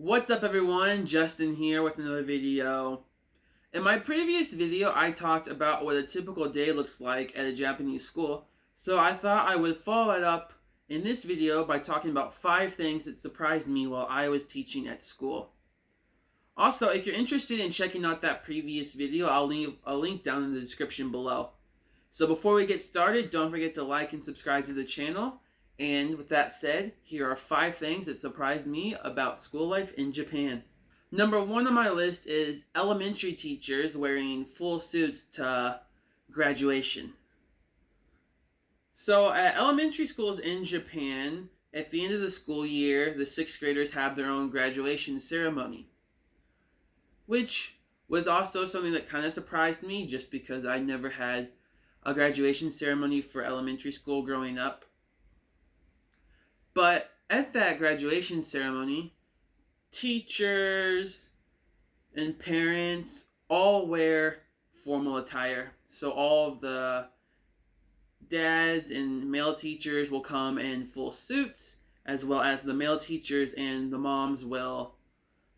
What's up everyone, Justin here with another video. In my previous video, I talked about what a typical day looks like at a Japanese school, so I thought I would follow that up in this video by talking about 5 things that surprised me while I was teaching at school. Also, if you're interested in checking out that previous video, I'll leave a link down in the description below. So before we get started, don't forget to like and subscribe to the channel. And with that said, here are 5 things that surprised me about school life in Japan. Number 1 on my list is elementary teachers wearing full suits to graduation. So at elementary schools in Japan, at the end of the school year, the 6th graders have their own graduation ceremony. Which was also something that kind of surprised me just because I never had a graduation ceremony for elementary school growing up. But at that graduation ceremony, teachers and parents all wear formal attire. So all of the dads and male teachers will come in full suits, as well as the male teachers and the moms will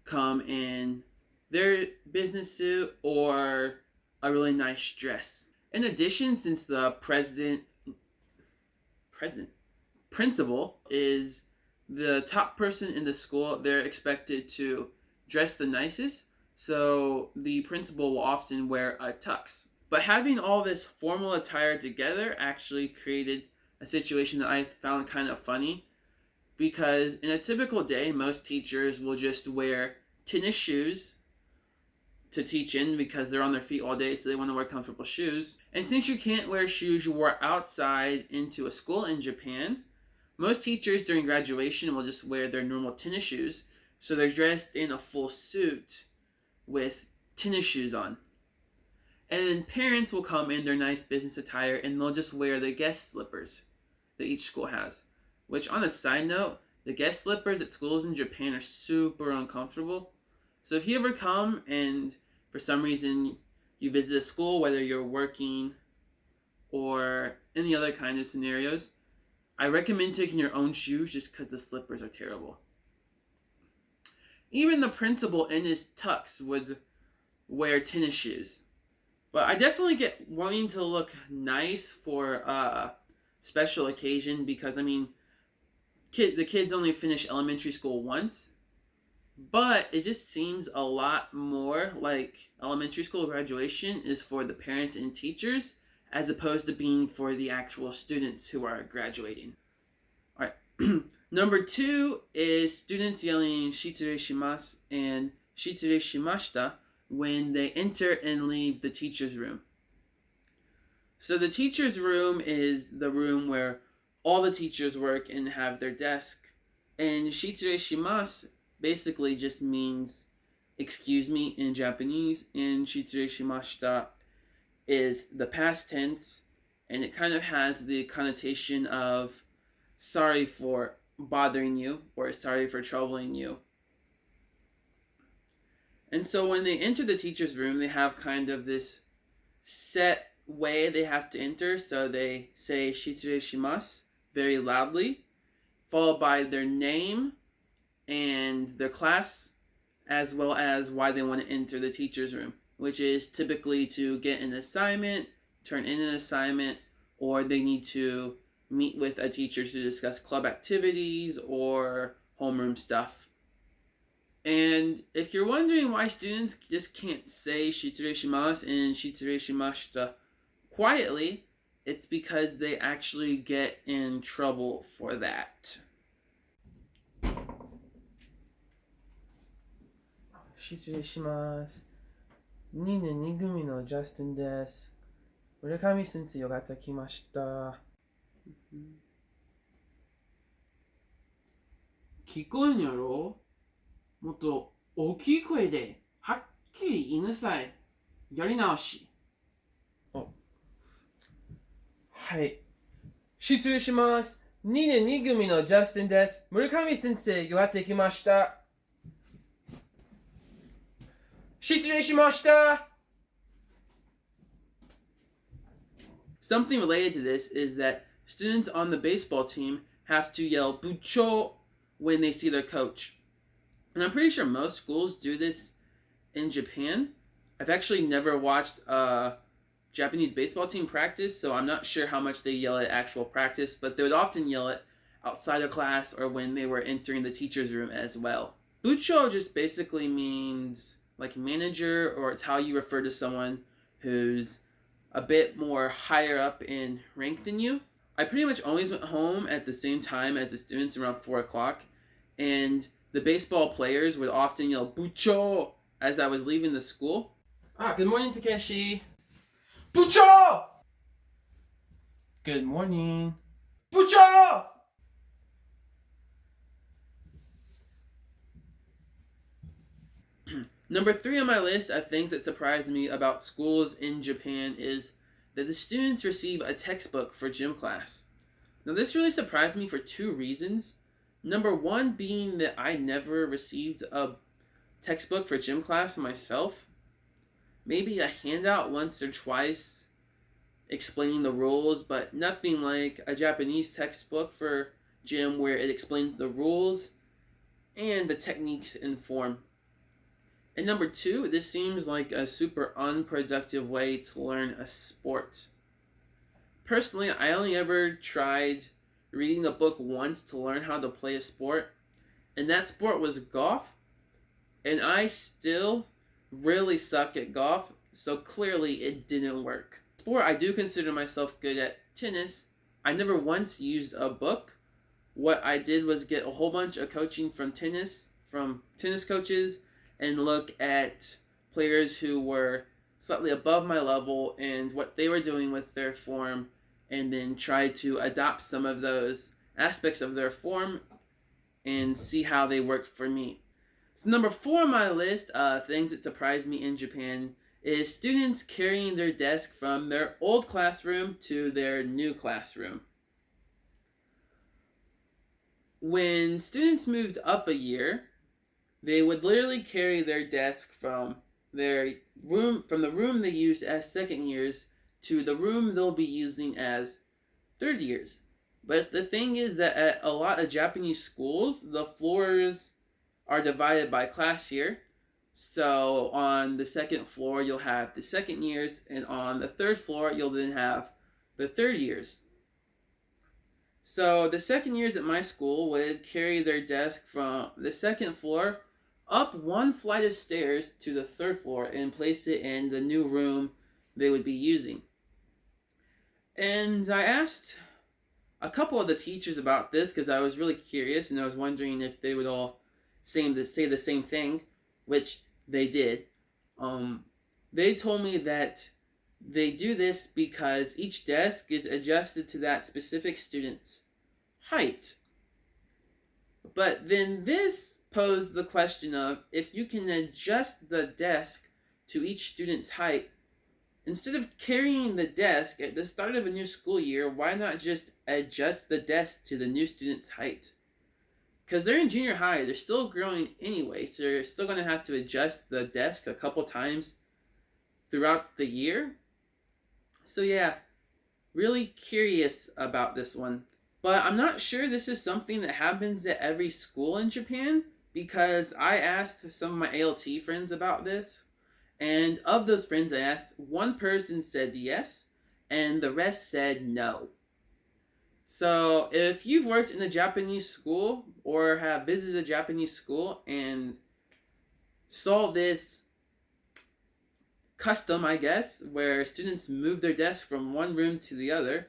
come in their business suit or a really nice dress. In addition, since the principal is the top person in the school, they're expected to dress the nicest, so the principal will often wear a tux. But having all this formal attire together actually created a situation that I found kind of funny, because in a typical day, most teachers will just wear tennis shoes to teach in because they're on their feet all day, so they want to wear comfortable shoes. And since you can't wear shoes you wore outside into a school in Japan, most teachers during graduation will just wear their normal tennis shoes, so they're dressed in a full suit with tennis shoes on. And then parents will come in their nice business attire and they'll just wear the guest slippers that each school has. Which, on a side note, the guest slippers at schools in Japan are super uncomfortable. So if you ever come and for some reason you visit a school, whether you're working or any other kind of scenarios, I recommend taking your own shoes just because the slippers are terrible. Even the principal in his tux would wear tennis shoes. But I definitely get wanting to look nice for a special occasion because, I mean, the kids only finish elementary school once. But it just seems a lot more like elementary school graduation is for the parents and teachers as opposed to being for the actual students who are graduating. Alright, number 2 is students yelling "Shitsure shimasu" and "Shitsure shimashita" when they enter and leave the teacher's room. So the teacher's room is the room where all the teachers work and have their desk. And "Shitsure shimasu" basically just means "excuse me" in Japanese, and "Shitsure shimashita" is the past tense, and it kind of has the connotation of sorry for bothering you or sorry for troubling you. And so when they enter the teacher's room, they have kind of this set way they have to enter. So they say "Shitsure shimasu" very loudly, followed by their name and their class, as well as why they want to enter the teacher's room, which is typically to get an assignment, turn in an assignment, or they need to meet with a teacher to discuss club activities or homeroom stuff. And if you're wondering why students just can't say "Shitsure shimasu" and "Shitsure shimashita" quietly, it's because they actually get in trouble for that. 失礼します。2年2組のジャスティンです。村上先生がやってきました。聞こえんやろ？もっと大きい声ではっきり言いなさい。やり直し。はい。失礼します。2年2組のジャスティンです。村上先生がやってきました。失礼しました。Something related to this is that students on the baseball team have to yell "bucho" when they see their coach. And I'm pretty sure most schools do this in Japan. I've actually never watched a Japanese baseball team practice, so I'm not sure how much they yell at actual practice, but they would often yell it outside of class or when they were entering the teacher's room as well. Bucho just basically means like manager, or it's how you refer to someone who's a bit more higher up in rank than you. I pretty much always went home at the same time as the students, around 4 o'clock, and the baseball players would often yell Bucho as I was leaving the school. Good morning, Takeshi. Bucho! Good morning. Bucho! Number 3 on my list of things that surprised me about schools in Japan is that the students receive a textbook for gym class. Now, this really surprised me for 2 reasons. Number 1 being that I never received a textbook for gym class myself. Maybe a handout once or twice explaining the rules, but nothing like a Japanese textbook for gym where it explains the rules and the techniques in form. And number 2, this seems like a super unproductive way to learn a sport. Personally, I only ever tried reading a book once to learn how to play a sport, and that sport was golf, and I still really suck at golf, so clearly it didn't work. Sport I do consider myself good at, tennis. I never once used a book. What I did was get a whole bunch of coaching from tennis coaches, and look at players who were slightly above my level and what they were doing with their form, and then try to adopt some of those aspects of their form and see how they work for me. So number 4 on my list of things that surprised me in Japan is students carrying their desk from their old classroom to their new classroom. When students moved up a year, they would literally carry their desk from the room they used as second years to the room they'll be using as third years. But the thing is that at a lot of Japanese schools, the floors are divided by class year. So on the second floor, you'll have the second years, and on the third floor, you'll then have the third years. So the second years at my school would carry their desk from the second floor up 1 flight of stairs to the third floor and place it in the new room they would be using. And I asked a couple of the teachers about this because I was really curious, and I was wondering if they would all say the same thing, which they did. They told me that they do this because each desk is adjusted to that specific student's height. But then this posed the question of, if you can adjust the desk to each student's height, instead of carrying the desk at the start of a new school year, why not just adjust the desk to the new student's height? Because they're in junior high, they're still growing anyway, so you're still going to have to adjust the desk a couple times throughout the year. So yeah, really curious about this one. But I'm not sure this is something that happens at every school in Japan, because I asked some of my ALT friends about this, and of those friends I asked, one person said yes, and the rest said no. So if you've worked in a Japanese school or have visited a Japanese school and saw this custom, I guess, where students move their desk from one room to the other,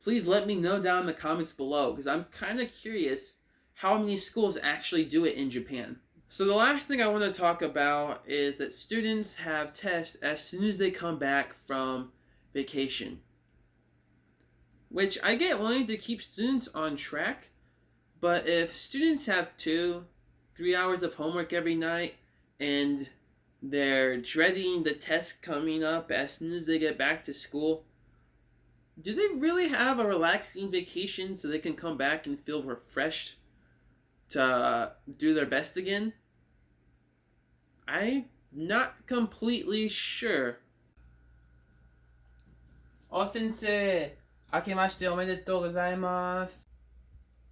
please let me know down in the comments below, because I'm kind of curious how many schools actually do it in Japan. So the last thing I want to talk about is that students have tests as soon as they come back from vacation. Which I get wanting to keep students on track, but if students have 2-3 hours of homework every night and they're dreading the test coming up as soon as they get back to school, do they really have a relaxing vacation so they can come back and feel refreshed to do their best again? I'm not completely sure. Oh, sensei! 明けましておめでとうございます。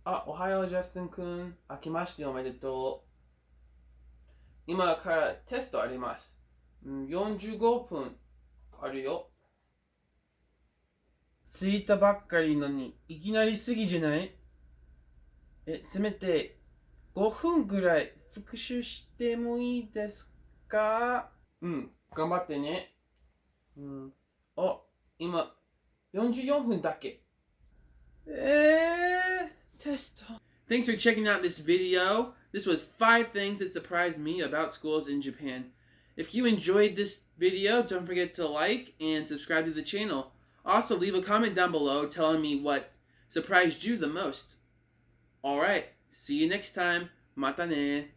おはよう、ジャスティン君。明けましておめでとう。今からテストあります。45分あるよ。着いたばっかりのにいきなりすぎじゃない？せめて5分ぐらい復習してもいいですか？頑張ってね。今44分だけ。テスト。Thanks for checking out this video. This was 5 things that surprised me about schools in Japan. If you enjoyed this video, don't forget to like and subscribe to the channel. Also, leave a comment down below telling me what surprised you the most. Alright, see you next time. Mata ne.